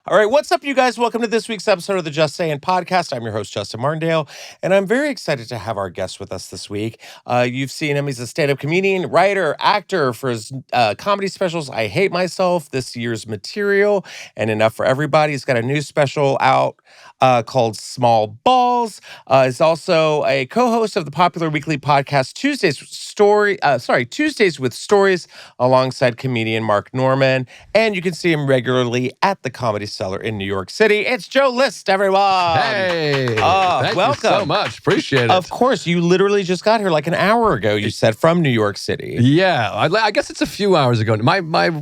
All right, what's up, you guys? Welcome to this week's episode of the Just Sayin podcast. I'm your host, Justin Martindale, and I'm very excited to have our guest with us this week. You've seen him. He's a stand-up comedian, writer, actor for his comedy specials, I Hate Myself, This Year's Material, and Enough for Everybody. He's got a new special out called Small Balls. He's also a co-host of the popular weekly podcast Tuesdays with Stories, alongside comedian Mark Norman. And you can see him regularly at the Comedy Cellar in New York City. It's Joe List, everyone. Hey, thank you so much. Appreciate it. Of course, you literally just got here like an hour ago, you said, from New York City. Yeah, I guess it's a few hours ago. My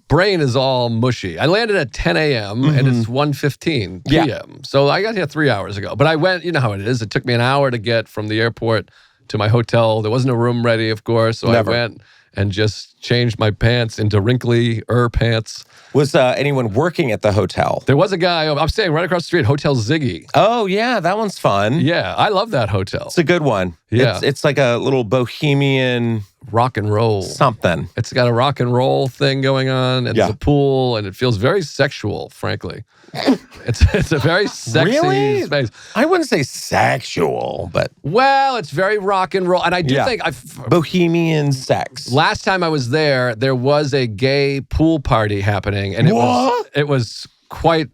brain is all mushy. I landed at 10 a.m. and it's 1:15 p.m. Yeah. So I got here 3 hours ago. But I went, you know how it is. It took me an hour to get from the airport to my hotel. There wasn't a room ready, of course. So Never. I went and just changed my pants into wrinkly-er pants. Was anyone working at the hotel? There was a guy, I'm staying right across the street, Hotel Ziggy. Oh, yeah, that one's fun. Yeah, I love that hotel. It's a good one. Yeah. It's like a little bohemian Rock and roll. something. It's got a rock and roll thing going on, and there's a pool, and it feels very sexual, frankly. It's a very sexy Really? space. I wouldn't say sexual, but Well, it's very rock and roll, and I do think bohemian sex. last time I was there was a gay pool party happening, and it was quite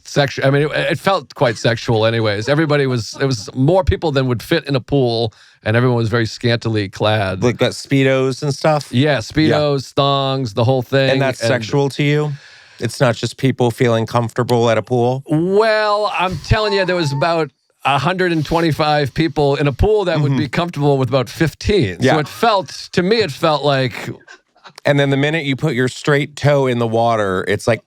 sexual. I mean, it felt quite sexual, anyways. There was more people than would fit in a pool, and everyone was very scantily clad. Like got Speedos and stuff? Yeah, Speedos, thongs, the whole thing. And that's sexual to you? It's not just people feeling comfortable at a pool? Well, I'm telling you, there was about 125 people in a pool that would be comfortable with about 15. Yeah. So to me, it felt like... And then the minute you put your straight toe in the water, it's like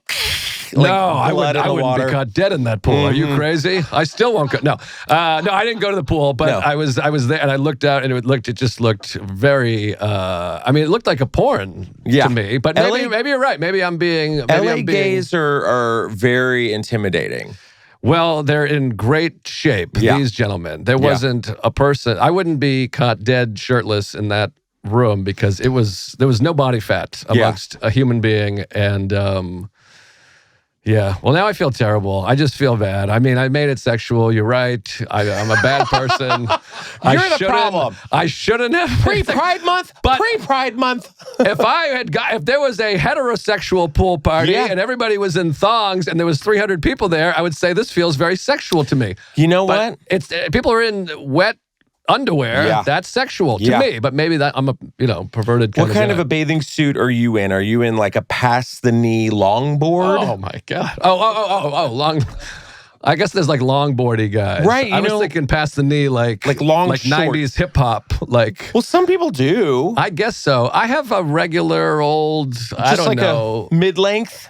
no, I blood in the wouldn't water. be caught dead in that pool. Are you crazy? I still won't go. No, I didn't go to the pool, but No. I was there, and I looked out, and it just looked very. It looked like a porn to me. But maybe you're right. Maybe I'm being. LA gays are very intimidating. Well, they're in great shape. These gentlemen. There wasn't a person. I wouldn't be caught dead shirtless in that room because there was no body fat amongst a human being, and well, now I feel terrible. I just feel bad. I mean, I made it sexual. You're right. I'm a bad person. You're the problem. I shouldn't have. Pre-Pride Month. If there was a heterosexual pool party and everybody was in thongs and there was 300 people there, I would say this feels very sexual to me. You know what? It's people are in wet underwear. Yeah. That's sexual to me, but maybe that I'm a perverted kind What kind of a bathing suit are you in? Are you in like a past the knee longboard? Oh my God. Oh, long. I guess there's like longboardy guys. Right. I was thinking past the knee like long like short. 90s hip hop. Like, Well, some people do. I guess so. I have a regular old, I don't know. A mid-length?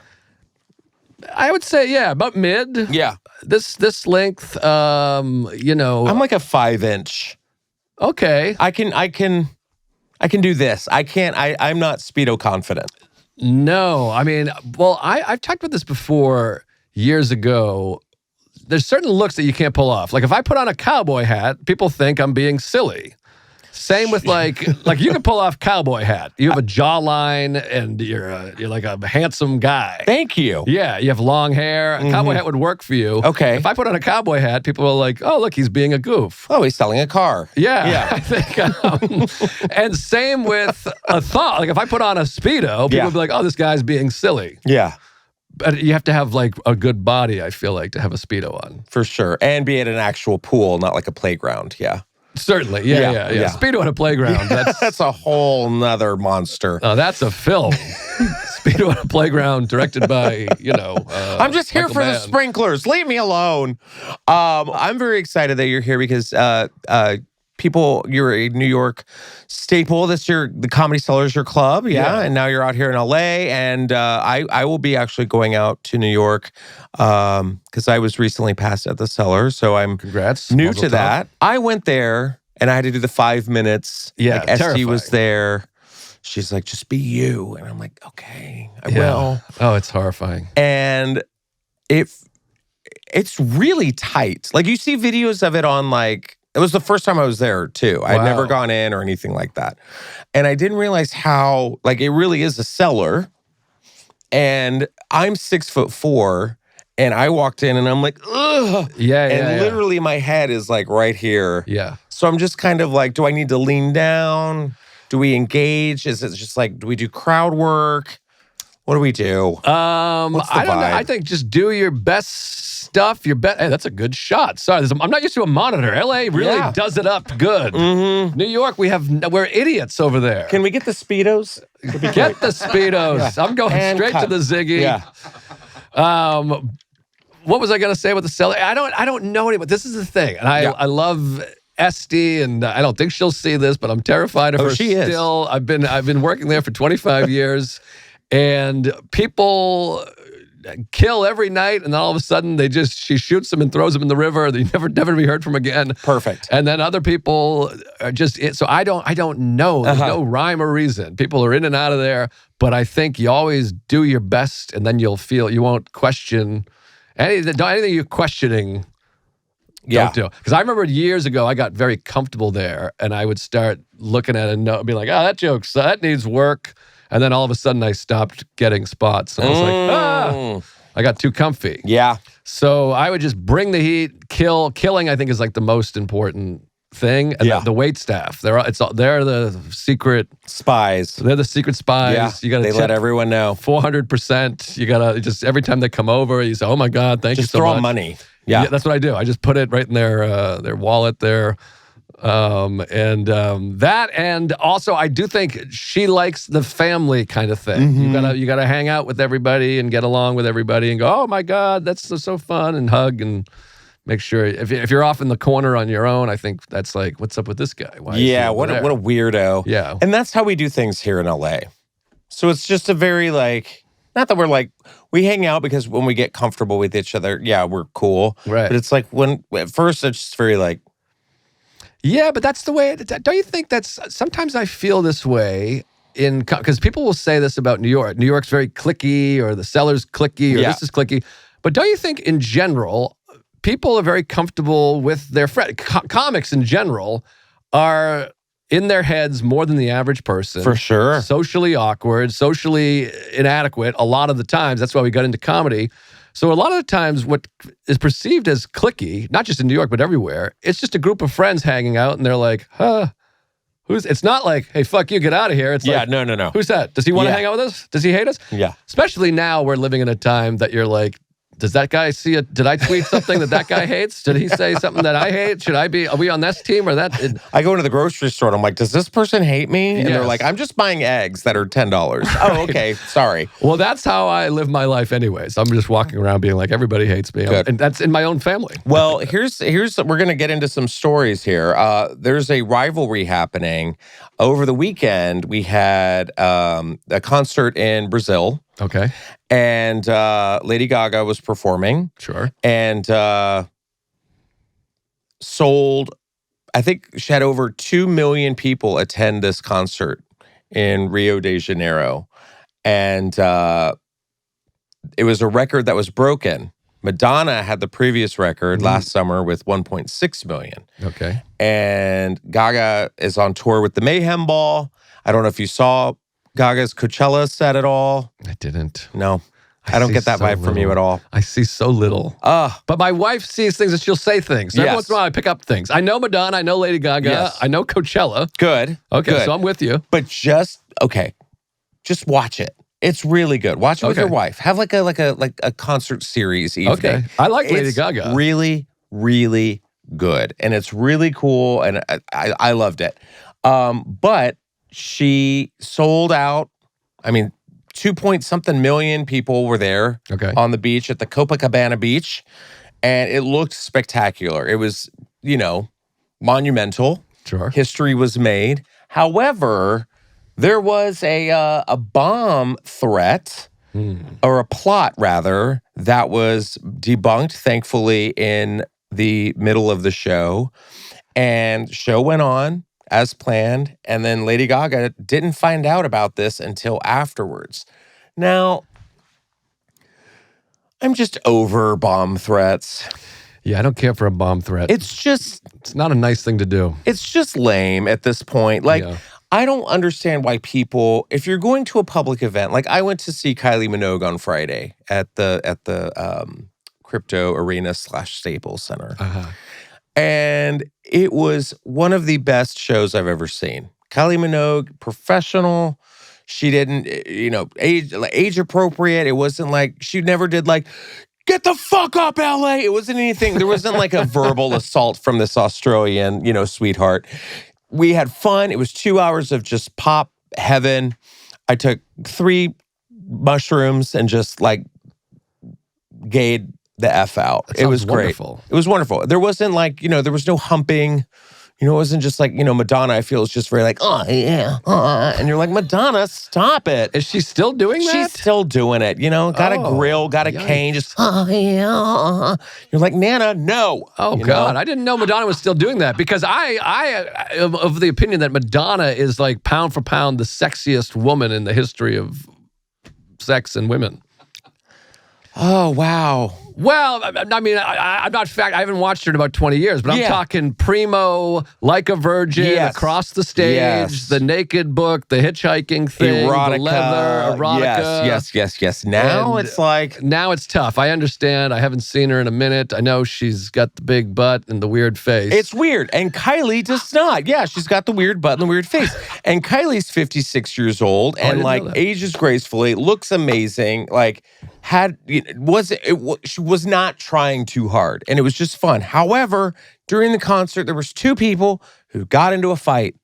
I would say, about mid. Yeah. This length, I'm like a 5-inch. Okay. I can do this. I'm not Speedo confident. No, I mean, well, I've talked about this before years ago. There's certain looks that you can't pull off. Like if I put on a cowboy hat, people think I'm being silly. Same with like you can pull off cowboy hat. You have a jawline and you're like a handsome guy. Thank you. Yeah, you have long hair. A cowboy hat would work for you. Okay. If I put on a cowboy hat, people are like, "Oh, look, he's being a goof." Oh, he's selling a car. Yeah. I think. And same with a thong. Like if I put on a Speedo, people would be like, "Oh, this guy's being silly." Yeah. But you have to have like a good body, I feel like, to have a Speedo on. For sure. And be at an actual pool, not like a playground. Yeah. Certainly. Yeah. Speedo at a playground. That's a whole nother monster. That's a film. Speedo at a playground directed by, I'm just here Michael for the Mann. sprinklers. Leave me alone. I'm very excited that you're here because you're a New York staple. The Comedy Cellar is your club, and now you're out here in LA, and I will be actually going out to New York because I was recently passed at the Cellar, so I'm Congrats. new Mazel to tov. that. I went there and I had to do the 5 minutes. Yeah, like Esty was terrifying. there. She's like, just be you, and I'm like, okay, I will. Oh, it's horrifying. And it's really tight. Like you see videos of it on like. It was the first time I was there, too. I'd never gone in or anything like that. And I didn't realize how, like, it really is a cellar. And I'm 6'4", and I walked in and I'm like, ugh. And literally my head is like right here. Yeah. So I'm just kind of like, do I need to lean down? Do we engage? Is it just like, do we do crowd work? What do we do? What's the I don't know. vibe? I think just do your best stuff. Your best. Hey, that's a good shot. Sorry, I'm not used to a monitor. LA really does it up good. New York, we're idiots over there. Can we get the Speedos? Get the Speedos. I'm going And straight to the Ziggy. Yeah. What was I going to say with the Cellar? I don't know anybody. This is the thing, and I love Esty, and I don't think she'll see this, but I'm terrified of her. She is. Still, I've been working there for 25 years, and people kill every night, and then all of a sudden she shoots them and throws them in the river. They never to be heard from again. Perfect. And then other people are just so I don't know. There's no rhyme or reason. People are in and out of there, but I think you always do your best, and then you'll feel you won't question anything you're questioning. Don't do. Because I remember years ago, I got very comfortable there, and I would start looking at it and be like, that needs work. And then all of a sudden, I stopped getting spots. And I was like, I got too comfy. Yeah. So I would just bring the heat. Killing, I think, is like the most important thing. And the wait staff, they're the secret spies. They're the secret spies. Yeah. You got to let everyone know 400%. You got to just every time they come over, you say, "Oh my God, thank you so much." Just throw money. Yeah, that's what I do. I just put it right in their wallet there. That, and also I do think she likes the family kind of thing. You gotta hang out with everybody and get along with everybody and go, "Oh my God, that's so fun," and hug and make sure if you're off in the corner on your own, I think that's like, what's up with this guy? Why what a weirdo. Yeah. And that's how we do things here in LA. So it's just a very not that we're we hang out because when we get comfortable with each other, we're cool. Right. But it's like at first it's just very yeah, but that's the way, don't you think sometimes I feel this way because people will say this about New York. New York's very cliquey, or the Cellar's cliquey, or this is cliquey. But don't you think in general, people are very comfortable with their friends? Comics in general are in their heads more than the average person. For sure. Socially awkward, socially inadequate a lot of the times. That's why we got into comedy. So a lot of the times what is perceived as cliquey, not just in New York, but everywhere, it's just a group of friends hanging out and they're like, it's not like, "Hey, fuck you, get out of here." It's like, no. Who's that? Does he want to hang out with us? Does he hate us? Yeah. Especially now we're living in a time that you're like, does that guy see it? Did I tweet something that guy hates? Did he say something that I hate? Are we on this team or that? I go into the grocery store and I'm like, does this person hate me? And they're like, "I'm just buying eggs that are $10. Oh, okay. Sorry. Well, that's how I live my life anyways. I'm just walking around being like, everybody hates me. And that's in my own family. Well, here's we're going to get into some stories here. There's a rivalry happening. Over the weekend, we had a concert in Brazil. Okay. And Lady Gaga was performing. Sure. And sold, I think she had over 2 million people attend this concert in Rio de Janeiro. And it was a record that was broken. Madonna had the previous record last summer with 1.6 million. Okay. And Gaga is on tour with the Mayhem Ball. I don't know if you saw Gaga's Coachella set at all. I didn't. No. I don't get that vibe from you at all. I see so little. But my wife sees things and she'll say things. So every once in a while I pick up things. I know Madonna, I know Lady Gaga, Yes. I know Coachella. Good. Okay, Good. so I'm with you. But just watch it. It's really good. Watch it with your wife. Have like a concert series evening. Okay. I like Lady Gaga. Really, really good. And it's really cool. And I loved it. But she sold out. I mean, 2-point-something million people were there on the beach at the Copacabana beach. And it looked spectacular. It was, monumental. Sure. History was made. However, there was a bomb threat, or a plot rather, that was debunked, thankfully, in the middle of the show. And show went on as planned. And then Lady Gaga didn't find out about this until afterwards. Now, I'm just over bomb threats. Yeah, I don't care for a bomb threat. It's not a nice thing to do. It's just lame at this point. I don't understand why people, if you're going to a public event, like I went to see Kylie Minogue on Friday at the crypto arena / Staples Center. And it was one of the best shows I've ever seen. Kylie Minogue, professional. She didn't, age appropriate. It wasn't like, she never did like, get the fuck up, LA. It wasn't anything. There wasn't like a verbal assault from this Australian, sweetheart. We had fun. It was 2 hours of just pop heaven. I took 3 mushrooms and just like gayed the F out. It was great. Wonderful. It was wonderful. There wasn't like, there was no humping. It wasn't just like, Madonna, I feel, is just very like, oh, yeah. And you're like, Madonna, stop it. Is she still doing that? She's still doing it, Got a grill, got a cane, just, oh, yeah. You're like, Nana, no. Oh, God. I didn't know Madonna was still doing that because I am of the opinion that Madonna is like pound for pound the sexiest woman in the history of sex and women. Oh, wow. Well, I mean, I'm not I haven't watched her in about 20 years, but I'm talking primo, like a virgin, across the stage, the naked book, the hitchhiking thing, erotica, the leather, erotica. Yes. Now it's like... Now it's tough. I understand. I haven't seen her in a minute. I know she's got the big butt and the weird face. It's weird. And Kylie does not. Yeah, she's got the weird butt and the weird face. And Kylie's 56 years old and ages gracefully, looks amazing, she was not trying too hard, and it was just fun. However, during the concert, there was 2 people who got into a fight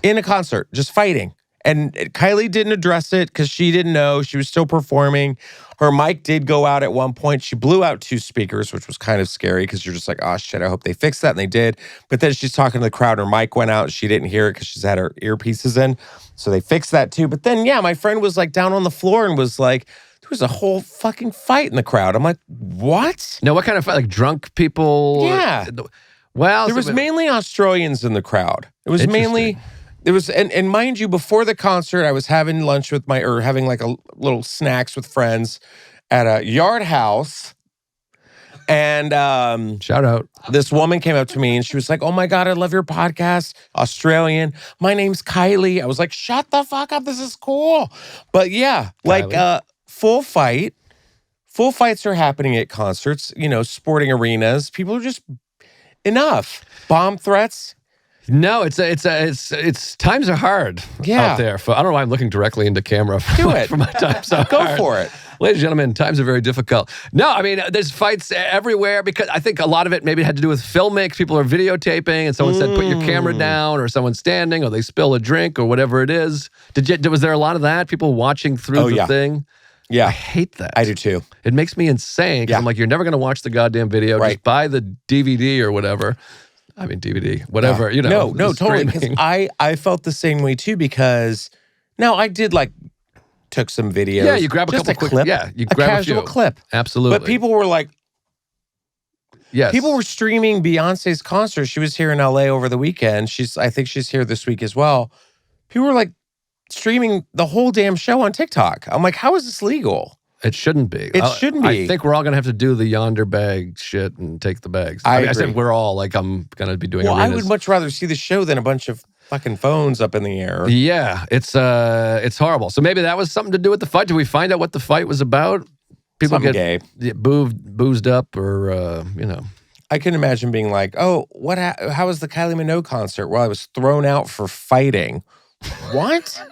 in a concert, just fighting. And Kylie didn't address it because she didn't know. She was still performing. Her mic did go out at one point. She blew out 2 speakers, which was kind of scary because you're just like, oh, shit, I hope they fix that. And they did. But then she's talking to the crowd. Her mic went out. She didn't hear it because she's had her earpieces in. So they fixed that too. But then, my friend was like down on the floor and was like, there was a whole fucking fight in the crowd. I'm like, what? No, what kind of fight? Like drunk people? Yeah. Well, there was mainly Australians in the crowd. It was mainly, and mind you, before the concert, I was having lunch with having like a little snacks with friends at a yard house. And shout out. This woman came up to me and she was like, oh my God, I love your podcast. Australian. My name's Kylie. I was like, shut the fuck up. This is cool. But yeah, Kylie. Full fights are happening at concerts, sporting arenas. People are just enough. Bomb threats. No, it's times are hard out there. I don't know why I'm looking directly into camera for my times are Go hard. for it. Ladies and gentlemen, times are very difficult. No, I mean, there's fights everywhere because I think a lot of it maybe had to do with filming. People are videotaping and someone said, put your camera down, or someone's standing, or they spill a drink or whatever it is. Was there a lot of that? People watching through the thing? Yeah. I hate that. I do too. It makes me insane because I'm like, you're never going to watch the goddamn video. Just buy the DVD or whatever. I mean, DVD, whatever, No, totally. Because I felt the same way too because, I did took some videos. Yeah, you grab a couple quick clip. Yeah, you grab a casual clip. Absolutely. But people were like, yes. People were streaming Beyonce's concert. She was here in LA over the weekend. I think she's here this week as well. People were like, streaming the whole damn show on TikTok. I'm like, how is this legal? It shouldn't be. It shouldn't be. I think we're all going to have to do the yonder bag shit and take the bags. I said we're all, like I'm going to be doing arenas. I would much rather see the show than a bunch of fucking phones up in the air. Yeah, it's horrible. So maybe that was something to do with the fight. Did we find out what the fight was about? People gay. Boozed up or, I can imagine being like, oh, how was the Kylie Minogue concert? Well, I was thrown out for fighting. What?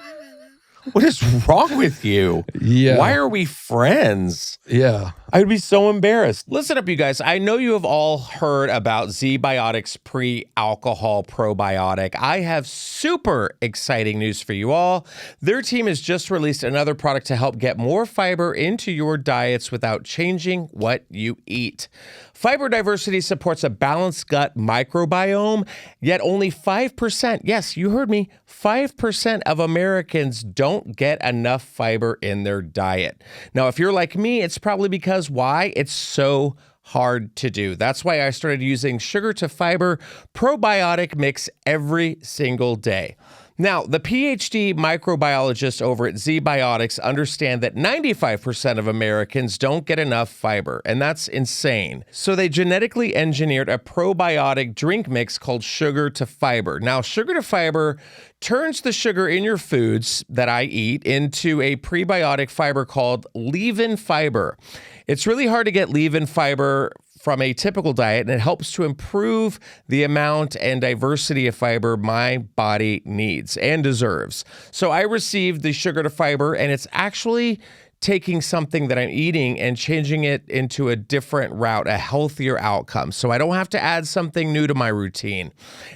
What is wrong with you? Yeah. Why are we friends? Yeah. I would be so embarrassed. Listen up, you guys. I know you have all heard about Z-Biotics pre-alcohol probiotic. I have super exciting news for you all. Their team has just released another product to help get more fiber into your diets without changing what you eat. Fiber diversity supports a balanced gut microbiome, yet only 5%, yes, you heard me, 5% of Americans don't get enough fiber in their diet. Now, if you're like me, it's probably because why? It's so hard to do. That's why I started using sugar to fiber probiotic mix every single day. Now, the PhD microbiologists over at ZBiotics understand that 95% of Americans don't get enough fiber, and that's insane. So they genetically engineered a probiotic drink mix called Sugar to Fiber. Now, Sugar to Fiber turns the sugar in your foods that I eat into a prebiotic fiber called leave-in fiber. It's really hard to get leave-in fiber from a typical diet, and it helps to improve the amount and diversity of fiber my body needs and deserves. So I received the Sugar to Fiber, and it's actually taking something that I'm eating and changing it into a different route, a healthier outcome. So I don't have to add something new to my routine.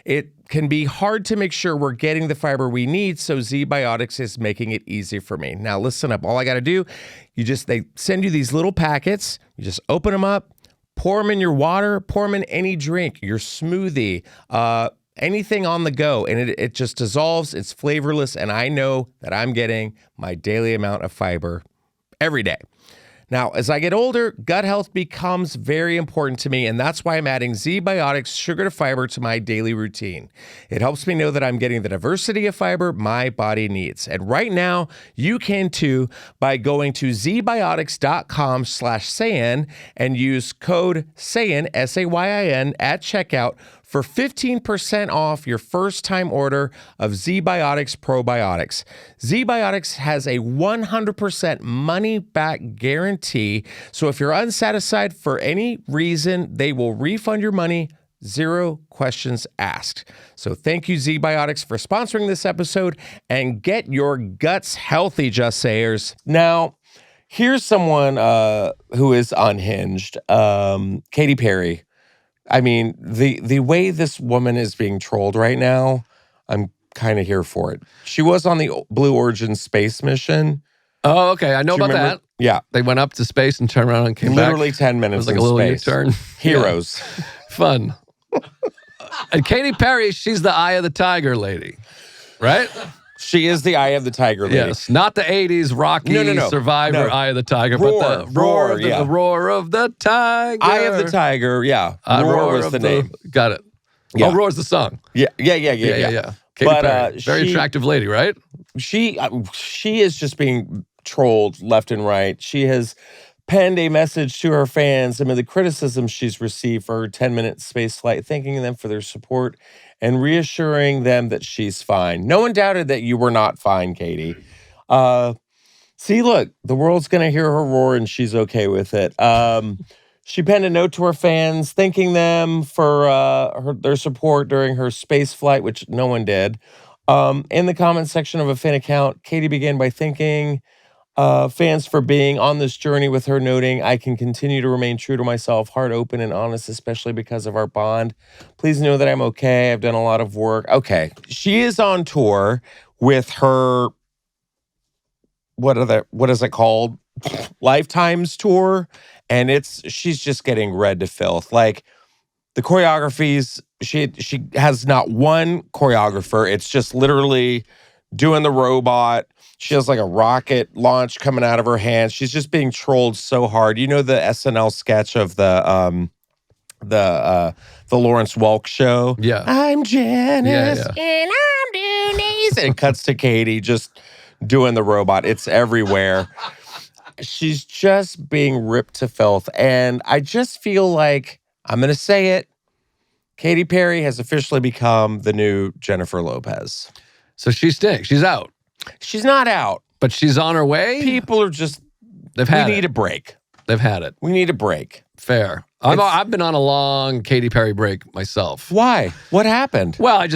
It can be hard to make sure we're getting the fiber we need, so ZBiotics is making it easy for me. Now listen up, all I gotta do, they send you these little packets, you just open them up, pour them in your water, pour them in any drink, your smoothie, anything on the go, and it just dissolves, it's flavorless, and I know that I'm getting my daily amount of fiber every day. Now, as I get older, gut health becomes very important to me, and that's why I'm adding ZBiotics Sugar to Fiber to my daily routine. It helps me know that I'm getting the diversity of fiber my body needs. And right now, you can too by going to zbiotics.com/Sayin and use code Sayin, S-A-Y-I-N, at checkout for 15% off your first-time order of ZBiotics probiotics. ZBiotics has a 100% money-back guarantee, so if you're unsatisfied for any reason, they will refund your money, 0 questions asked. So thank you, ZBiotics, for sponsoring this episode, and get your guts healthy, Just Sayers. Now, here's someone who is unhinged, Katy Perry. I mean, the way this woman is being trolled right now, I'm kind of here for it. She was on the Blue Origin space mission. Oh, okay. I know about that. Yeah. They went up to space and turned around and came back. Literally 10 minutes. It was like a little U-turn. Heroes. Yeah. Fun. And Katy Perry, she's the Eye of the Tiger lady, right? She is the Eye of the Tiger lady. Yes, not the 80s Rocky Survivor Eye of the Tiger, but the roar of the tiger. Eye of the Tiger, yeah. Roar was the name. Got it. Yeah. Oh, Roar's the song. Yeah. Katy Perry, very attractive lady, right? She is just being trolled left and right. She has penned a message to her fans amid the criticism she's received for her 10-minute space flight, thanking them for their support and reassuring them that she's fine. No one doubted that you were not fine, Katy. See, look, the world's going to hear her roar and she's okay with it. She penned a note to her fans, thanking them for their support during her space flight, which no one did. In the comment section of a fan account, Katy began by thanking fans for being on this journey with her, noting, I can continue to remain true to myself, heart open and honest, especially because of our bond. Please know that I'm okay. I've done a lot of work. Okay. She is on tour with her, what is it called? Lifetimes tour. And she's just getting read to filth. Like the choreographies, she has not one choreographer. It's just literally doing the robot. She has like a rocket launch coming out of her hands. She's just being trolled so hard. You know the SNL sketch of the Lawrence Welk show? Yeah. I'm Janice and I'm Denise. And it cuts to Katy just doing the robot. It's everywhere. She's just being ripped to filth. And I just feel like, I'm going to say it, Katy Perry has officially become the new Jennifer Lopez. So she stinks. She's out. She's not out. But she's on her way? People are just, we need a break. They've had it. We need a break. Fair. I've been on a long Katy Perry break myself. Why? What happened? Well, I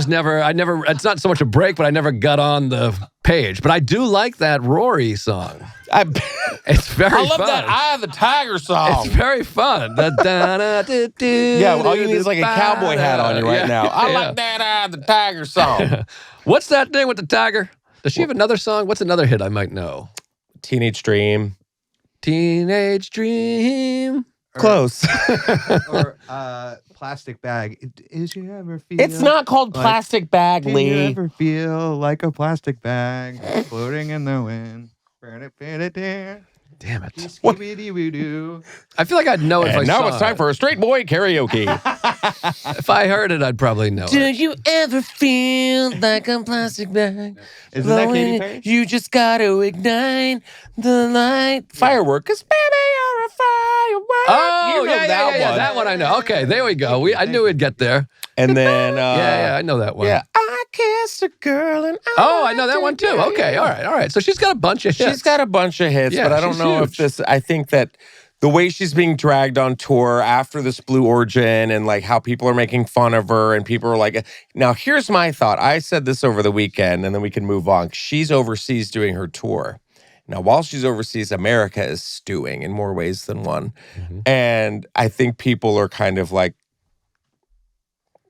never, it's not so much a break, but I never got on the page. But I do like that Rory song. It's very fun. I love that Eye of the Tiger song. It's very fun. Yeah, all you need is like a cowboy hat on you right now. I like that Eye of the Tiger song. What's that thing with the tiger? Does she have another song? What's another hit I might know? Teenage Dream. Teenage Dream. Close. Or Plastic Bag. Is you ever feel? It's not called Plastic Bag, Lee. Do you ever feel like a plastic bag floating in the wind? Damn it. Skibidi-woo-doo. I feel like I'd know it if I And now saw it's time it. for a straight boy karaoke. If I heard it, I'd probably know Do it. you ever feel like a plastic bag? Isn't that Katy blowing? Perry? You just gotta ignite the light. Firework, cause baby, you're a firework. Oh, you know yeah, that one. that one I know. Okay, there we go. I knew we'd get there. And then, Yeah, I know that one. yeah, I kissed a girl and Oh, I know that one too. Okay, all right. So she's got a bunch of hits. She's got a bunch of hits, Yeah, but I don't she's know huge. if this. I think that the way she's being dragged on tour after this Blue Origin and like how people are making fun of her and people are like, now here's my thought. I said this over the weekend and then we can move on. She's overseas doing her tour. Now, while she's overseas, America is stewing in more ways than one. And I think people are kind of like,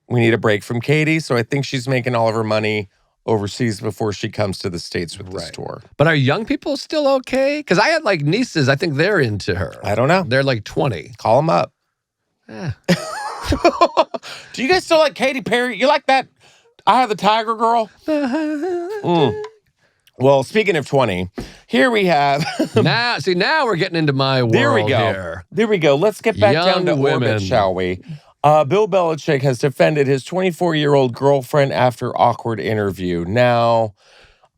we need a break from Katy. So I think she's making all of her money overseas before she comes to the States with this tour. But are young people still okay? Because I had like nieces, I think they're into her. I don't know. They're like 20. Call them up. Eh. Do you guys still like Katy Perry? You like that Eye of the Tiger girl? Well, speaking of 20, here we have. Now we're getting into my world There we go. here. There we go. Let's get back Young down to women. orbit, shall we? Bill Belichick has defended his 24-year-old girlfriend after awkward interview. Now,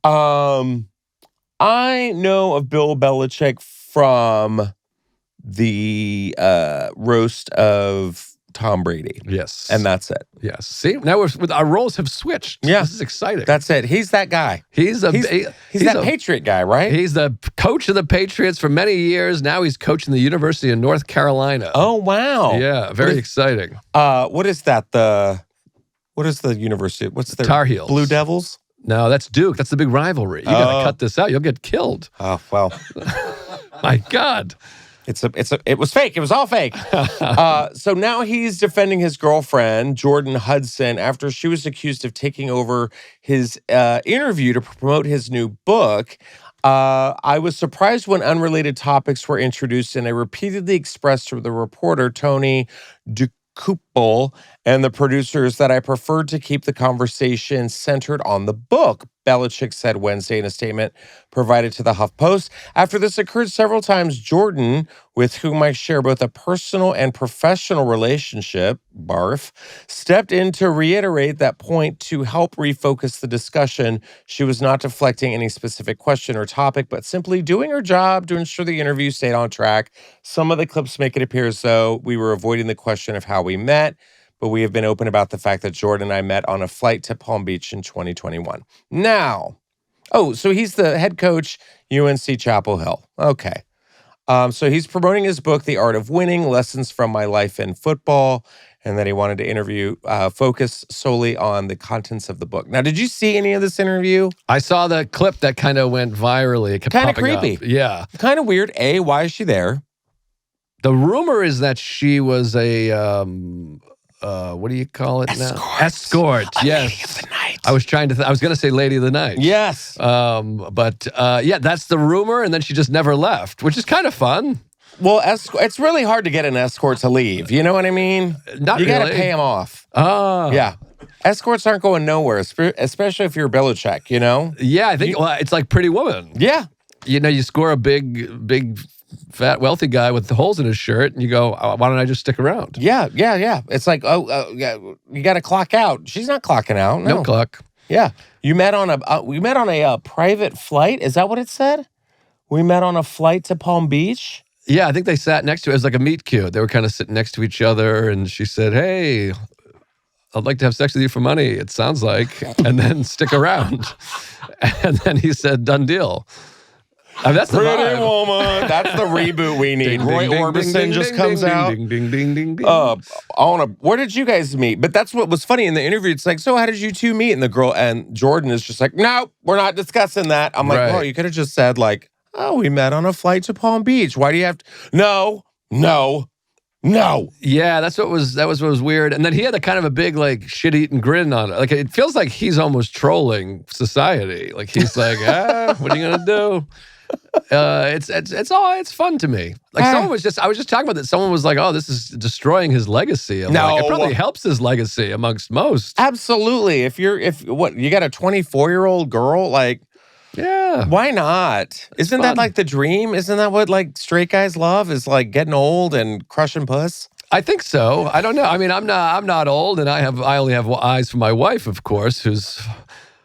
I know of Bill Belichick from the roast of Tom Brady, Yes. and that's it. Yes. See, now our roles have switched. Yeah. This is exciting. That's it. He's that guy. He's He's that Patriot guy, right? He's the coach of the Patriots for many years. Now he's coaching the University of North Carolina. Oh, wow. Yeah, very exciting. What is that? What is the university? What's their Tar Heels. Blue Devils? No, that's Duke. That's the big rivalry. You got to cut this out. You'll get killed. Oh, well. My God. It was fake. It was all fake. So now he's defending his girlfriend, Jordan Hudson, after she was accused of taking over his interview to promote his new book. I was surprised when unrelated topics were introduced, and I repeatedly expressed to the reporter, Tony DeCouple, and the producers that I preferred to keep the conversation centered on the book, Belichick said Wednesday in a statement provided to the HuffPost. After this occurred several times, Jordan, with whom I share both a personal and professional relationship, barf, stepped in to reiterate that point to help refocus the discussion. She was not deflecting any specific question or topic, but simply doing her job to ensure the interview stayed on track. Some of the clips make it appear as though we were avoiding the question of how we met, but we have been open about the fact that Jordan and I met on a flight to Palm Beach in 2021. Now, so he's the head coach, UNC Chapel Hill. Okay. So he's promoting his book, The Art of Winning, Lessons from My Life in Football, and that he wanted to focus solely on the contents of the book. Now, did you see any of this interview? I saw the clip that kind of went virally. It kept Kinda popping creepy. up. Yeah. Kind of weird. A, why is she there? The rumor is that she was a what do you call it now? Escort. Yes. Lady of the night. I was trying to. I was going to say Lady of the Night. Yes. But that's the rumor, and then she just never left, which is kind of fun. Well, it's really hard to get an escort to leave. You know what I mean? Not You got to really. pay them off. Oh, Yeah. Escorts aren't going nowhere, especially if you're Belichick, you know? yeah. I think it's like Pretty Woman. Yeah. You know, you score a big, fat, wealthy guy with the holes in his shirt, and you go, "Why don't I just stick around?" Yeah. It's like, yeah, you got to clock out. She's not clocking out. No clock. Yeah. We met on a private flight. Is that what it said? We met on a flight to Palm Beach. Yeah, I think they sat next to it. It was like a meet cute. They were kind of sitting next to each other, and she said, "Hey, I'd like to have sex with you for money, it sounds like, and then stick around." And then he said, "Done deal." I mean, that's the Pretty vibe. Woman. That's the reboot we need. Roy Orbison just comes out. Ding, ding, ding, ding, ding. Where did you guys meet? But that's what was funny in the interview. It's like, so how did you two meet? And the girl and Jordan is just like, no, we're not discussing that. I'm like, Right. well, you could have just said like, oh, we met on a flight to Palm Beach. Why do you have to? No. Yeah, that was what was weird. And then he had a kind of a big like shit-eating grin on it. Like it feels like he's almost trolling society. Like he's like, what are you gonna do? It's fun to me. Like I was just talking about that. Someone was like, oh, this is destroying his legacy. I'm like, it probably helps his legacy amongst most. Absolutely. If you got a 24-year-old girl, like, Yeah. Why not? Isn't that fun. like the dream? Isn't that what like straight guys love? Is like getting old and crushing puss? I think so. I don't know. I mean, I'm not old, and I only have eyes for my wife, of course, who's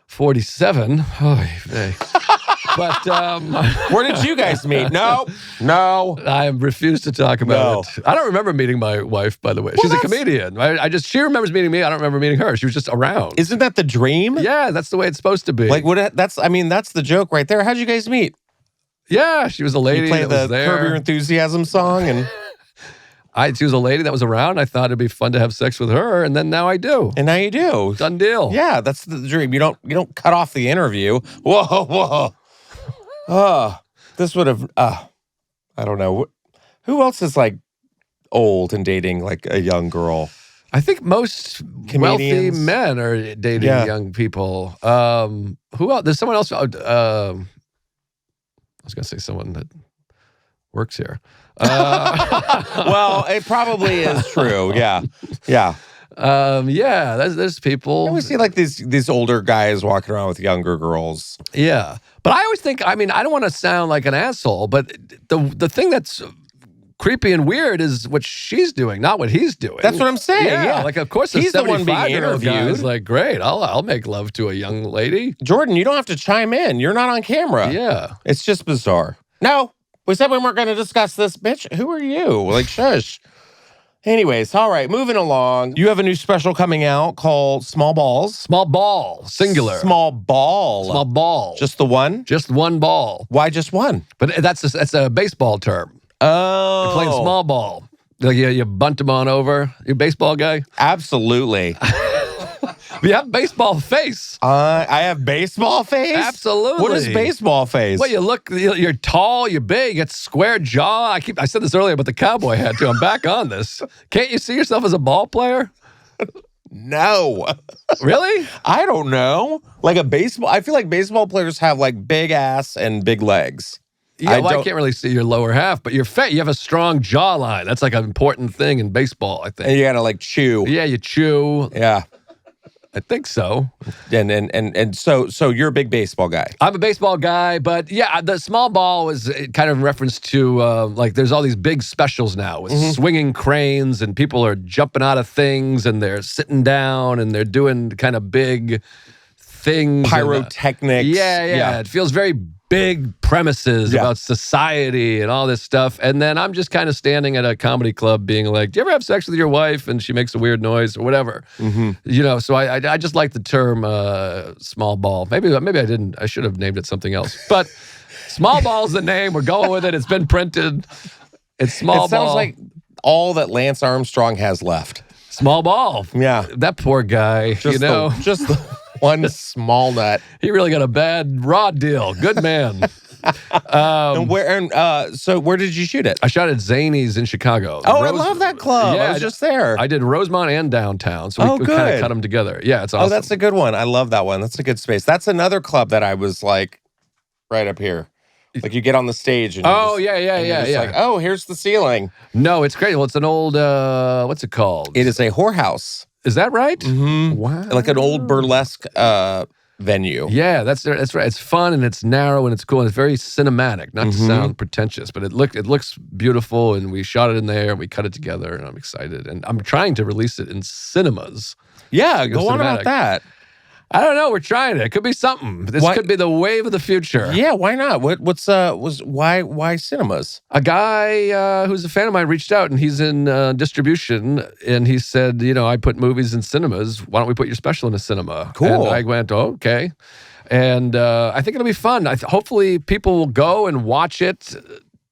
47. But Where did you guys meet? No. I refuse to talk about it. I don't remember meeting my wife, by the way. She's a comedian. She remembers meeting me. I don't remember meeting her. She was just around. Isn't that the dream? Yeah, that's the way it's supposed to be. Like that's the joke right there. How'd you guys meet? Yeah, she was a lady You play that the was there. Curb Your Enthusiasm song and She was a lady that was around. I thought it'd be fun to have sex with her, and then now I do. now you do. Done deal. Yeah, that's the dream. You don't cut off the interview. Whoa. This would have I don't know. Who else is like old and dating like a young girl? I think most wealthy men are dating young people. Who else? There's someone else. I was going to say someone that works here. Well, it probably is true. Yeah. There's people. And we see like these older guys walking around with younger girls. Yeah. But I always think, I mean, I don't want to sound like an asshole, but the thing that's creepy and weird is what she's doing, not what he's doing. That's what I'm saying. Yeah. Like, of course, he's the one being 75-year-old guy interviewed. is like, great, I'll make love to a young lady. Jordan, you don't have to chime in. You're not on camera. Yeah. It's just bizarre. No, we said we weren't going to discuss this, bitch. Who are you? Like, shush. Anyways, all right, moving along. You have a new special coming out called Small Balls. Small ball, singular. Small ball. Small ball. Just the one? Just one ball. Why just one? But that's a baseball term. Oh. You're playing small ball. Like you bunt them on over. You a baseball guy? Absolutely. You have baseball face. I have baseball face? Absolutely. What is baseball face? Well, you're tall, you're big, you got square jaw. I said this earlier about the cowboy hat too. I'm back on this. Can't you see yourself as a ball player? No. Really? I don't know. Like I feel like baseball players have like big ass and big legs. Yeah, I can't really see your lower half, but you're fat. You have a strong jawline. That's like an important thing in baseball, I think. And you gotta like chew. Yeah, you chew. Yeah. I think so. And so you're a big baseball guy. I'm a baseball guy, but yeah, the small ball was kind of in reference to like there's all these big specials now with swinging cranes and people are jumping out of things and they're sitting down and they're doing kind of big things. Pyrotechnics. Yeah. It feels very big premises about society and all this stuff. And then I'm just kind of standing at a comedy club being like, do you ever have sex with your wife? And she makes a weird noise or whatever. You know, so I just like the term small ball. Maybe I didn't. I should have named it something else. But small ball's the name. We're going with it. It's been printed. It's small ball. It sounds like all that Lance Armstrong has left. Small ball. Yeah. That poor guy, Just the one small nut. He really got a bad raw deal. Good man. So where did you shoot it? I shot at Zany's in Chicago. Oh, I love that club. Yeah, I was just there. I did Rosemont and downtown, so we kind of cut them together. Yeah, it's awesome. Oh, that's a good one. I love that one. That's a good space. That's another club that I was like right up here. Like you get on the stage and like, oh, here's the ceiling. No, it's great. Well, it's an old what's it called? It is a whorehouse. Is that right? Mm-hmm. Wow. Like an old burlesque venue. Yeah, that's right. It's fun and it's narrow and it's cool and it's very cinematic. Not to sound pretentious, but it looks beautiful. And we shot it in there and we cut it together. And I'm excited. And I'm trying to release it in cinemas. Yeah, go on about that. I don't know. We're trying it. It could be something. This could be the wave of the future. Yeah, why not? Why cinemas? A guy who's a fan of mine reached out and he's in distribution and he said, you know, I put movies in cinemas. Why don't we put your special in a cinema? Cool. And I went, oh, okay. And I think it'll be fun. Hopefully people will go and watch it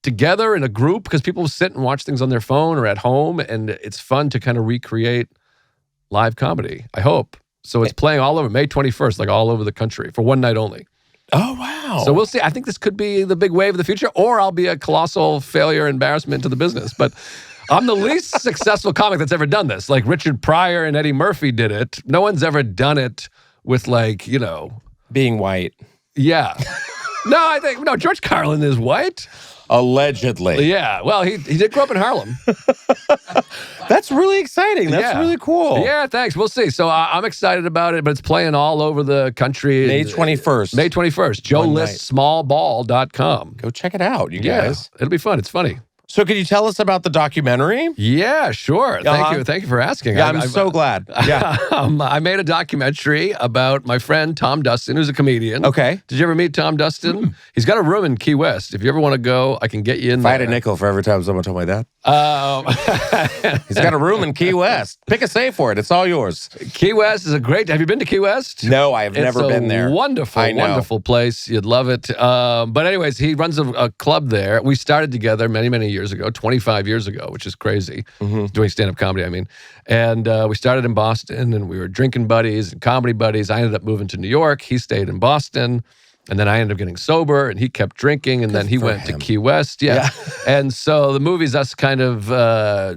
together in a group because people will sit and watch things on their phone or at home and it's fun to kind of recreate live comedy, I hope. So it's playing all over May 21st, like all over the country for one night only. Oh, wow. So we'll see. I think this could be the big wave of the future, or I'll be a colossal failure, embarrassment to the business. But I'm the least successful comic that's ever done this. Like Richard Pryor and Eddie Murphy did it. No one's ever done it with like, you know. Being white. Yeah. No, George Carlin is white. Allegedly. Yeah, well, he did grow up in Harlem. That's really exciting. That's Yeah. really cool. Yeah, thanks. We'll see. So I'm excited about it, but it's playing all over the country. May 21st. May 21st. JoeListSmallBall.com. Go check it out, you guys. It'll be fun. It's funny. So could you tell us about the documentary? Yeah, sure. Thank you. Thank you for asking. Yeah, I'm so glad. Yeah. I made a documentary about my friend Tom Dustin, who's a comedian. Okay. Did you ever meet Tom Dustin? He's got a room in Key West. If you ever want to go, I can get you in If there. I had a nickel for every time someone told me that. He's got a room in Key West. Pick a safe for it. It's all yours. Key West is a great... Have you been to Key West? No, I have never been there. Wonderful, wonderful place. You'd love it. But anyways, he runs a club there. We started together many, many years ago, 25 years ago, which is crazy. Doing stand-up comedy, I mean. And we started in Boston, and we were drinking buddies and comedy buddies. I ended up moving to New York. He stayed in Boston. And then I ended up getting sober, and he kept drinking, and then he went to Key West. Yeah. And so the movie's us kind of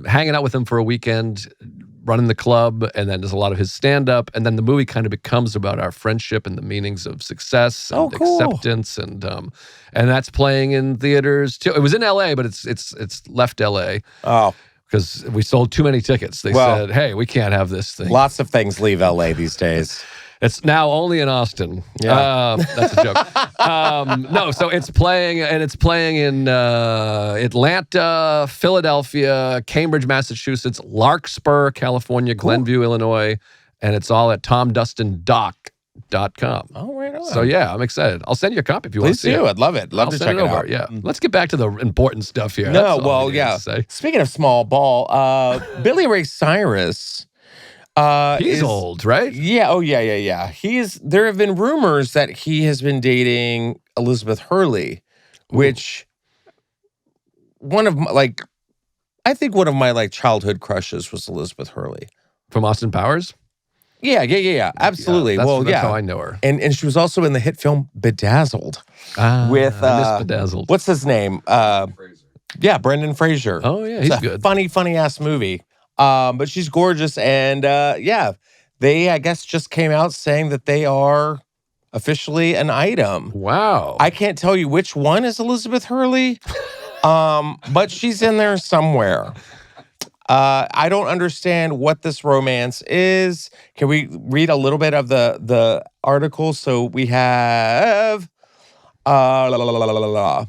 hanging out with him for a weekend, running the club, and then there's a lot of his stand-up, and then the movie kind of becomes about our friendship and the meanings of success and acceptance, and that's playing in theaters too. It was in L.A., but it's left L.A. Oh. Because we sold too many tickets. They said, hey, we can't have this thing. Lots of things leave L.A. these days. It's now only in Austin. Yeah. That's a joke. No, so it's playing in Atlanta, Philadelphia, Cambridge, Massachusetts, Larkspur, California, Glenview, Illinois, and it's all at TomDustinDoc.com. Oh, right on. So yeah, I'm excited. I'll send you a copy if you want to see Please do. it. I'd love it. Love to check it out. Yeah. Let's get back to the important stuff here. No, That's all well, I need yeah. to say. Speaking of small ball, Billy Ray Cyrus. He's old, right? Yeah. Oh, yeah. There have been rumors that he has been dating Elizabeth Hurley, which I think one of my childhood crushes was Elizabeth Hurley. From Austin Powers? Yeah. Absolutely. That's how I know her. And she was also in the hit film Bedazzled with I miss Bedazzled. what's his name? Yeah, Brendan Fraser. Oh yeah, he's good. Funny ass movie. But she's gorgeous, and they I guess just came out saying that they are officially an item. Wow. I can't tell you which one is Elizabeth Hurley, but she's in there somewhere. I don't understand what this romance is. Can we read a little bit of the article? So we have yeah,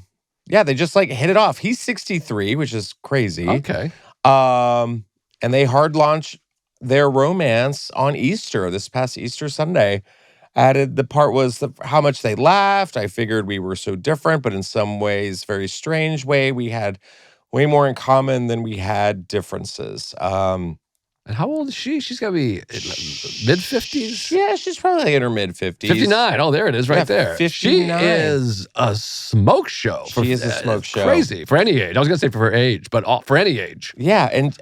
they just hit it off. He's 63, which is crazy. Okay. And they hard launched their romance on Easter, this past Easter Sunday. Added the part was how much they laughed. I figured we were so different, but in some ways, very strange way, we had way more in common than we had differences. And how old is she? She's got to be mid-50s? Yeah, she's probably in her mid-50s. 59. Oh, there it is right there. 59. She is a smoke show. She is a smoke show. Crazy for any age. I was going to say for her age, but for any age. Yeah, and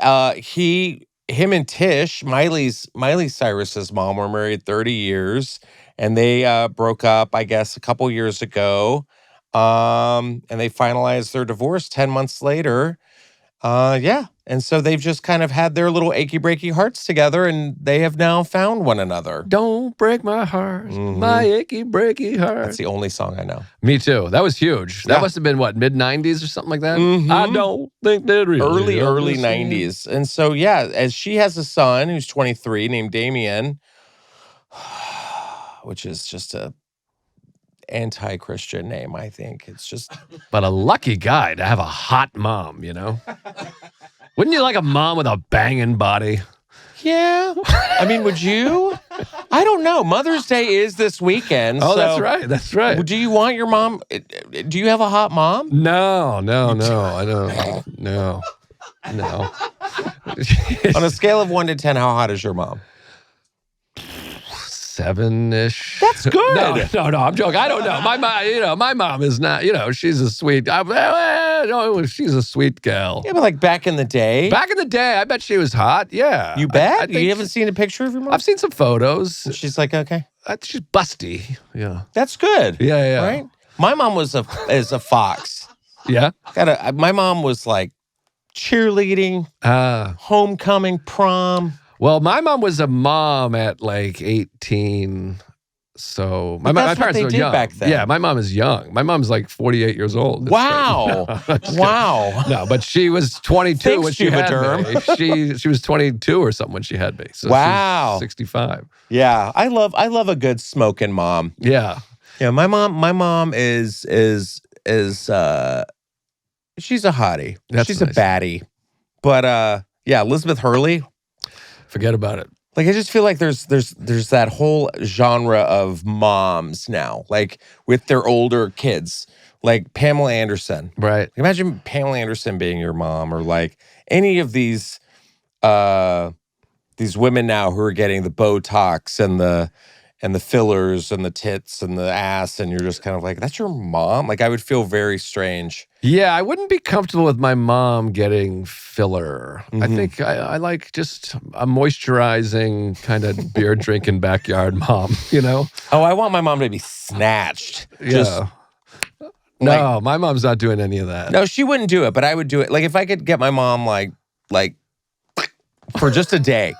him and Tish, Miley Cyrus's mom, were married 30 years, and they broke up, I guess, a couple years ago. And they finalized their divorce 10 months later. Yeah. And so they've just kind of had their little achy breaky hearts together, and they have now found one another. Don't break my heart, my achy breaky heart. That's the only song I know. Me too. That was huge. That must have been what, mid-90s or something like that? I don't think they'd really Early 90s. And so, yeah, as she has a son who's 23 named Damien, which is just a anti-Christian name, I think. It's just... But a lucky guy to have a hot mom, you know? Wouldn't you like a mom with a banging body? Yeah. I mean, would you? I don't know. Mother's Day is this weekend. Oh, so that's right. That's right. do you want your mom... Do you have a hot mom? No, I don't. No. On a scale of 1 to 10, how hot is your mom? 7-ish. That's good. No, I'm joking. I don't know. My mom is not, she's a sweet, she's a sweet gal. Yeah, but back in the day. Back in the day, I bet she was hot. Yeah. You bet? I think You haven't seen a picture of your mom? I've seen some photos. She's okay. She's busty. Yeah. That's good. Yeah. Right? My mom is a fox. Yeah. My mom was cheerleading, homecoming, prom. Well, my mom was a mom at 18. So But my that's what parents they are did young. back then. Yeah, my mom is young. My mom's like 48 years old. It's Wow. Wow. No, but she was 22 Thanks, when she had Juvederm. me. She was 22 or something when she had me. So Wow. she's 65. Yeah. I love a good smoking mom. Yeah. Yeah, my mom is she's a hottie. That's She's nice. a baddie. But yeah, Elizabeth Hurley. Forget about it. Like I just feel like there's that whole genre of moms now, like with their older kids, like Pamela Anderson. Right. Imagine Pamela Anderson being your mom, or like any of these women now who are getting the Botox and the fillers and the tits and the ass, and you're just kind of like, that's your mom? Like I would feel very strange. Yeah, I wouldn't be comfortable with my mom getting filler. I Mhm. think I like just a moisturizing kind of beer drinking backyard mom, you know? Oh, I want my mom to be snatched. Just Yeah. No, my mom's not doing any of that. no, she wouldn't do it, but I would do it. Like if I could get my mom like for just a day.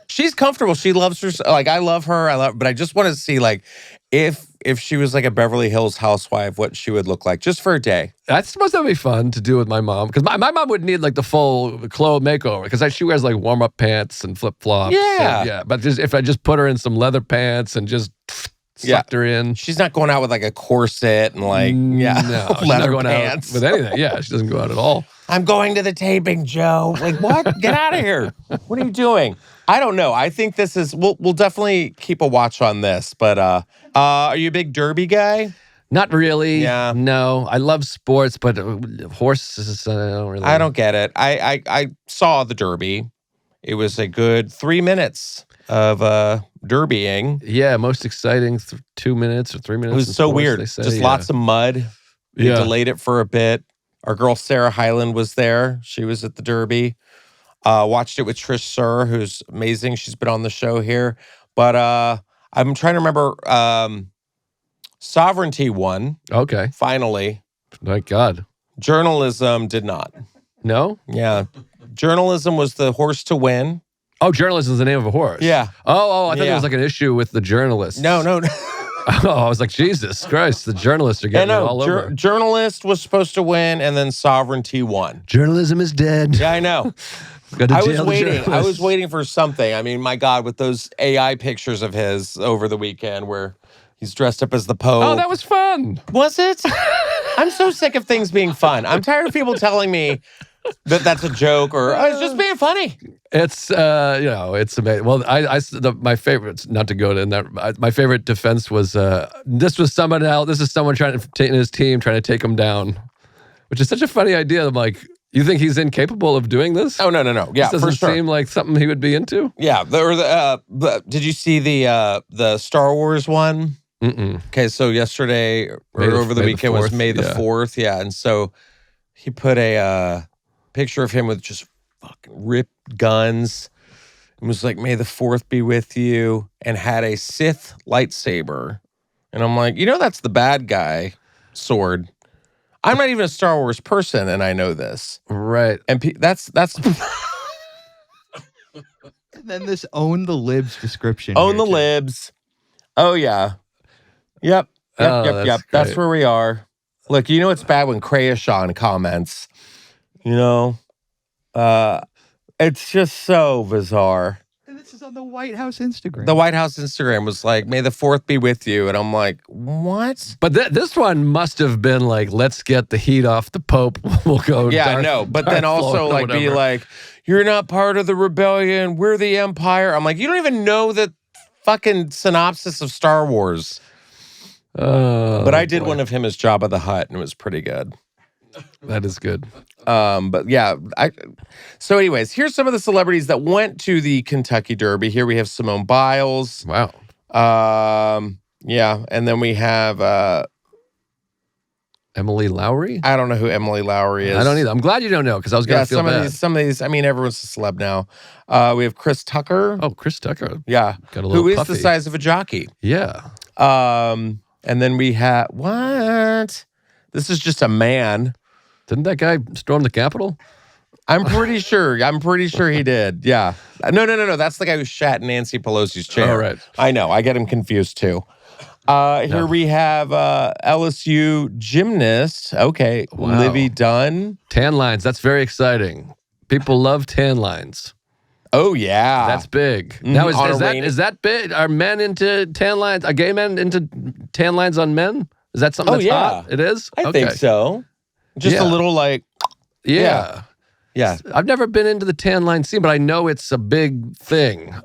She's comfortable. She loves her. Like I love her. But I just want to see like if she was like a Beverly Hills housewife, what she would look like just for a day. That's supposed to be fun to do with my mom because my mom would need like the full clothes makeover because she wears like warm up pants and flip flops. Yeah. Yeah. But just if I just put her in some leather pants and just sucked her in. She's not going out with like a corset and like No, she's leather not going pants out with anything. Yeah, she doesn't go out at all. I'm going to the taping, Joe. Like what? Get out of here. What are you doing? I don't know. I think this is. We'll definitely keep a watch on this. But are you a big Derby guy? Not really. Yeah. No, I love sports, but horses, I don't really. I don't get it. I saw the Derby. It was a good 3 minutes of derbying. Yeah, most exciting 2 minutes or 3 minutes. It was in so sports, weird. they say, Just yeah. lots of mud. They Yeah. delayed it for a bit. Our girl Sarah Hyland was there. She was at the Derby. Watched it with Trish Sir, who's amazing. She's been on the show here. But I'm trying to remember. Sovereignty won, Okay. finally. Thank God. Journalism did not. No? Yeah. Journalism was the horse to win. Oh, journalism is the name of a horse. Yeah. Oh, I thought Yeah. there was like an issue with the journalists. No. Oh, I was like, Jesus Christ, the journalists are getting it all over. Journalist was supposed to win, and then Sovereignty won. Journalism is dead. Yeah, I know. Go to I was jail, the waiting. I journalists. was waiting for something. I mean, my God, with those AI pictures of his over the weekend where he's dressed up as the Pope. Oh, that was fun. Was it? I'm so sick of things being fun. I'm tired of people telling me that that's a joke or oh, it's just being funny. It's it's amazing. Well, my favorite, not to go to that. My favorite defense was this was someone else. This is someone trying to take his team, trying to take him down, which is such a funny idea. I'm like, you think he's incapable of doing this? Oh no. Yeah, This doesn't for sure. seem like something he would be into. Yeah. Did you see the Star Wars one? Mm-mm. Okay, so yesterday or over the May the weekend was 4th, May the yeah. 4th. Yeah, and so he put a picture of him with just fucking ripped guns and was like, "May the 4th be with you," and had a Sith lightsaber. And I'm like, that's the bad guy sword. I'm not even a Star Wars person, and I know this. Right. And that's And then this own the libs description. own here, the too. libs. Oh yeah. Yep. Oh, Yep. that's That's great. where we are. Look, it's bad when Crayashon comments. It's just so bizarre. And this is on the White House Instagram. The White House Instagram was like, "May the 4th be with you," and I'm like, "What?" But this one must have been like, let's get the heat off the Pope. We'll go. Yeah, I Darth- know. But Darth then also Lord or like be whatever. like, "You're not part of the rebellion. We're the Empire." I'm like, you don't even know the fucking synopsis of Star Wars. Oh, But I did boy. one of him as Jabba the Hutt, and it was pretty good. That is good. But yeah, so anyways, here's some of the celebrities that went to the Kentucky Derby. Here we have Simone Biles. Wow. Yeah, and then we have Emily Lowry? I don't know who Emily Lowry is. I don't either. I'm glad you don't know because I was going Yeah, to feel bad. some of these. I mean, everyone's a celeb now. We have Chris Tucker. Oh, Chris Tucker. Yeah, Got a little who is puffy. the size of a jockey. Yeah. And then we have what? This is just a man. Didn't that guy storm the Capitol? I'm pretty sure. He did. Yeah. No. That's the guy who shat in Nancy Pelosi's chair. Oh, right. I know. I get him confused too. Here we have LSU gymnast. Okay, Wow. Livy Dunn. Tan lines. That's very exciting. People love tan lines. Oh yeah, That's big. Mhm, Now, on a is that big? Are men into tan lines? Are gay men into tan lines on men? Is that something that's hot? It is? I think so. Just a little like Yeah. yeah. I've never been into the tan line scene, but I know it's a big thing.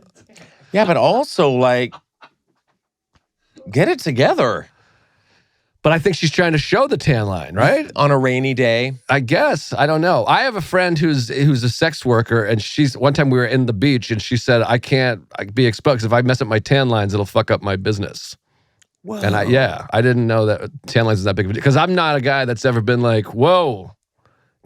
Yeah, but also like get it together. But I think she's trying to show the tan line, right? On a rainy day. I guess. I don't know. I have a friend who's a sex worker, and one time we were in the beach, and she said, I can't be exposed. If I mess up my tan lines, it'll fuck up my business. Whoa. And I didn't know that tan lines is that big of a deal. Because I'm not a guy that's ever been like, whoa,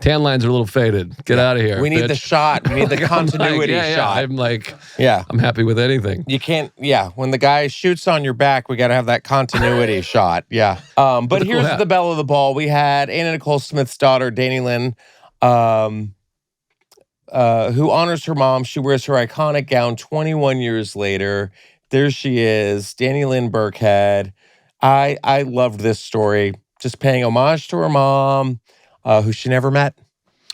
tan lines are a little faded. Get out of here. We need bitch. the shot. We need the continuity shot. I'm like, yeah. I'm happy with anything. You can't, when the guy shoots on your back, we got to have that continuity shot. Yeah. But here's the belle of the ball. We had Anna Nicole Smith's daughter, Dannielynn, who honors her mom. She wears her iconic gown 21 years later. There she is, Dannielynn Burkhead. I loved this story. Just paying homage to her mom, who she never met.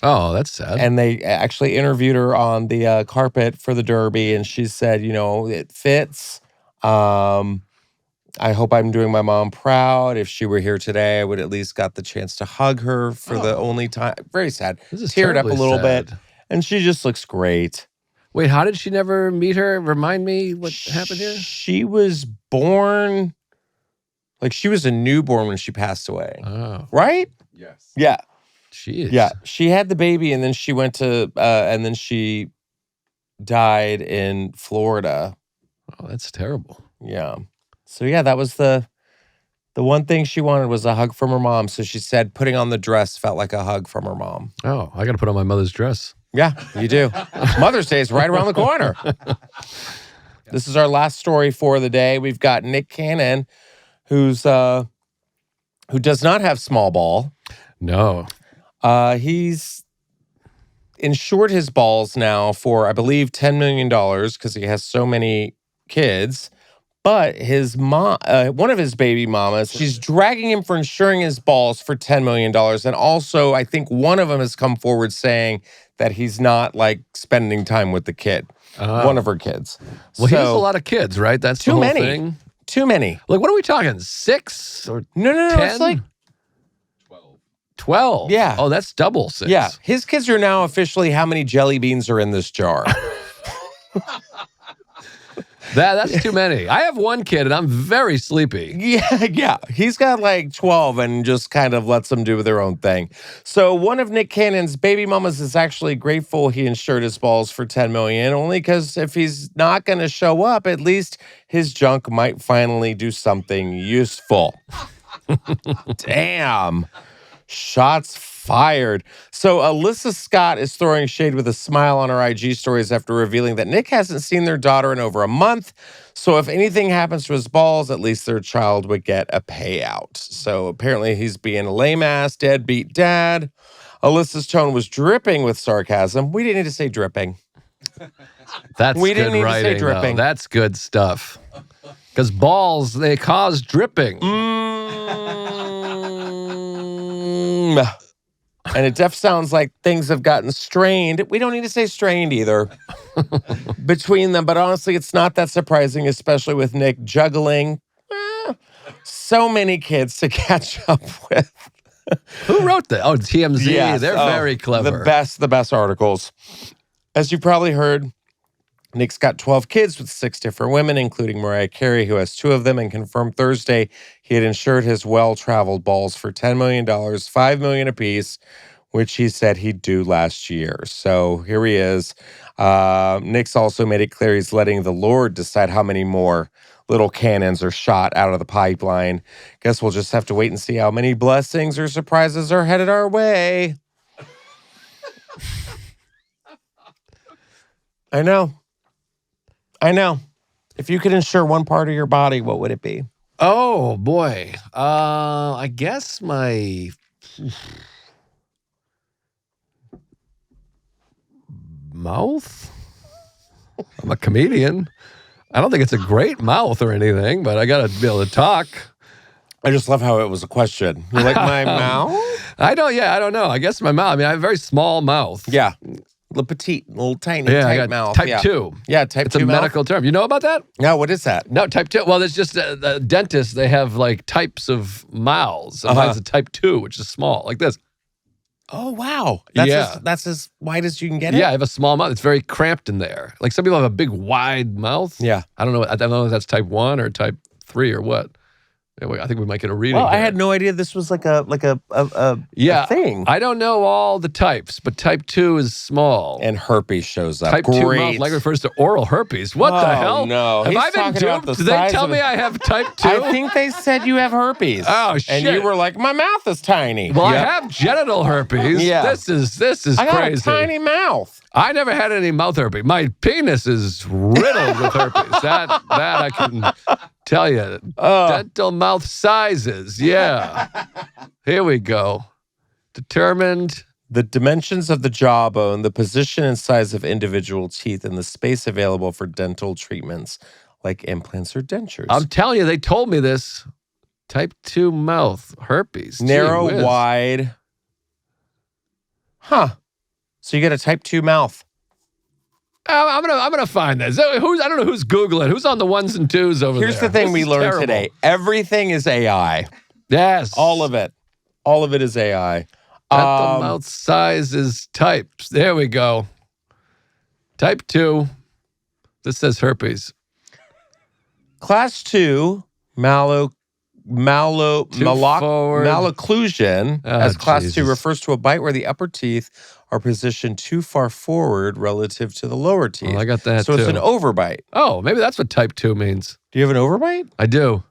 Oh, that's sad. And they actually interviewed her on the carpet for the Derby, and she said, it fits. I hope I'm doing my mom proud. If she were here today, I would at least got the chance to hug her for the only time. Very sad. This is teared up a terribly little sad. bit, and she just looks great. Wait, how did she never meet her? Remind me what happened here? She was born, like she was a newborn when she passed away. Oh, right? Yes. Yeah. jeez. Yeah. She had the baby, and then she went to, and then she died in Florida. Oh, that's terrible. Yeah. So yeah, that was the one thing she wanted was a hug from her mom. So she said putting on the dress felt like a hug from her mom. Oh, I got to put on my mother's dress. Yeah, you do. Mother's Day is right around the corner. This is our last story for the day. We've got Nick Cannon, who does not have small ball. No. He's insured his balls now for, I believe, $10 million because he has so many kids. But his mom, one of his baby mamas, she's dragging him for insuring his balls for $10 million. And also, I think one of them has come forward saying that he's not like spending time with the kid, one of her kids. Well, he has a lot of kids, right? That's too the whole many. thing. Too many. Like, what are we talking? 6 or No. 10? It's like 12. Yeah. Oh, that's double 6. Yeah, his kids are now officially how many jelly beans are in this jar. That's too many. I have one kid, and I'm very sleepy. Yeah. He's got like 12 and just kind of lets them do their own thing. So one of Nick Cannon's baby mamas is actually grateful he insured his balls for $10 million, only because if he's not going to show up, at least his junk might finally do something useful. Damn. Shots fired. So Alyssa Scott is throwing shade with a smile on her IG stories after revealing that Nick hasn't seen their daughter in over a month. So if anything happens to his balls, at least their child would get a payout. So apparently he's being a lame-ass, deadbeat dad. Alyssa's tone was dripping with sarcasm. We didn't need to say dripping. That's We good didn't need to say writing, dripping. though. That's good stuff. Because balls, they cause dripping. And it def sounds like things have gotten strained. We don't need to say strained either between them. But honestly, it's not that surprising, especially with Nick juggling so many kids to catch up with. Who wrote that? Oh, TMZ. Yes. They're very clever. The best articles. As you probably heard, Nick's got 12 kids with 6 different women, including Mariah Carey, who has 2 of them, and confirmed Thursday he had insured his well-traveled balls for $10 million, $5 million apiece, which he said he'd do last year. So here he is. Nick's also made it clear he's letting the Lord decide how many more little cannons are shot out of the pipeline. Guess we'll just have to wait and see how many blessings or surprises are headed our way. I know. If you could insure one part of your body, what would it be? Oh, boy. I guess my mouth? I'm a comedian. I don't think it's a great mouth or anything, but I got to be able to talk. I just love how it was a question. You like my mouth? I don't know. I guess my mouth. I mean, I have a very small mouth. Yeah. Little petite, little tiny, I tight got mouth. Type 2. Yeah, type It's 2 a mouth. medical term. You know about that? No, what is that? No, type 2. Well, there's just the dentists, they have like types of mouths. And mine's a type 2, which is small, like this. Oh, wow. Yeah. That's as wide as you can get it? Yeah, I have a small mouth. It's very cramped in there. Like some people have a big, wide mouth. Yeah. I don't know if that's type 1 or type 3 or what. Anyway, I think we might get a reading. Well, I here. had no idea this was like a thing. I don't know all the types, but type 2 is small. And herpes shows up. Type 2 Great. mouth like refers to oral herpes. What the hell? No. Have He's I been talking about duped? the Did they size tell of me it. I have type 2? I think they said you have herpes. Oh, shit. And you were like, my mouth is tiny. Well, Yep. I have genital herpes. Yeah. This is I got crazy. a tiny mouth. I never had any mouth herpes. My penis is riddled with herpes. That I can tell you. Dental mouth sizes. Yeah. Here we go. Determined. The dimensions of the jawbone, the position and size of individual teeth, and the space available for dental treatments like implants or dentures. I'm telling you, they told me this. Type 2 mouth herpes. Gee Narrow, whiz. wide. Huh. So you get a type 2 mouth. I'm gonna find this. I don't know who's Googling. Who's on the ones and twos over there? Here's the thing This we is learned terrible. today. Everything is AI. Yes. All of it. All of it is AI. Dental mouth sizes types. There we go. Type 2. This says herpes. Class 2, forward. malocclusion, as class 2 Jesus. refers to a bite where the upper teeth are positioned too far forward relative to the lower teeth. Well, I got that so too. it's an overbite. Oh, maybe that's what type 2 means. Do you have an overbite? I do.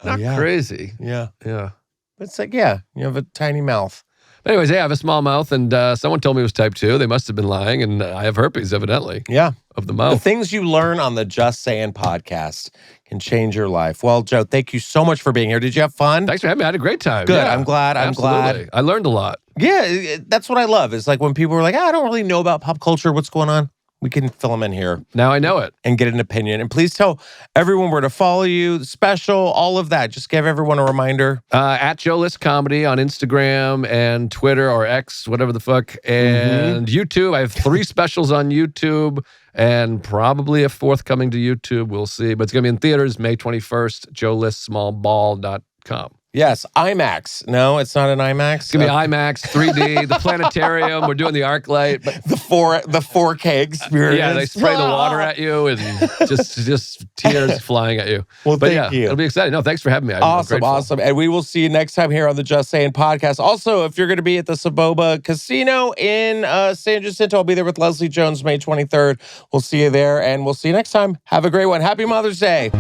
Oh, Not yeah. crazy. Yeah. Yeah. It's like, yeah, you have a tiny mouth. Anyways, yeah, I have a small mouth, and someone told me it was type 2. They must have been lying, and I have herpes, evidently, Yeah. of the The mouth. things you learn on the Just Sayin podcast can change your life. Well, Joe, thank you so much for being here. Did you have fun? Thanks for having me. I had a great time. Good. Yeah, I'm glad. absolutely. I learned a lot. Yeah, that's what I love. It's like when people are like, I don't really know about pop culture. What's going on? We can fill them in here Now I know it. and get an opinion. And please tell everyone where to follow you, special, all of that. Just give everyone a reminder. At Joe List Comedy on Instagram and Twitter or X, whatever the fuck, and YouTube. I have 3 specials on YouTube and probably a 4th coming to YouTube. We'll see. But it's going to be in theaters May 21st, joelistsmallball.com. Yes, IMAX. No, it's not an IMAX. It's going to be IMAX, 3D, the planetarium. We're doing the arc light. But the 4K experience. yeah, they spray the water at you and just tears flying at you. Well, But thank yeah, you. it'll be exciting. No, thanks for having me. I'm Awesome, grateful. awesome. And we will see you next time here on the Just Sayin podcast. Also, if you're going to be at the Saboba Casino in San Jacinto, I'll be there with Leslie Jones May 23rd. We'll see you there, and we'll see you next time. Have a great one. Happy Mother's Day.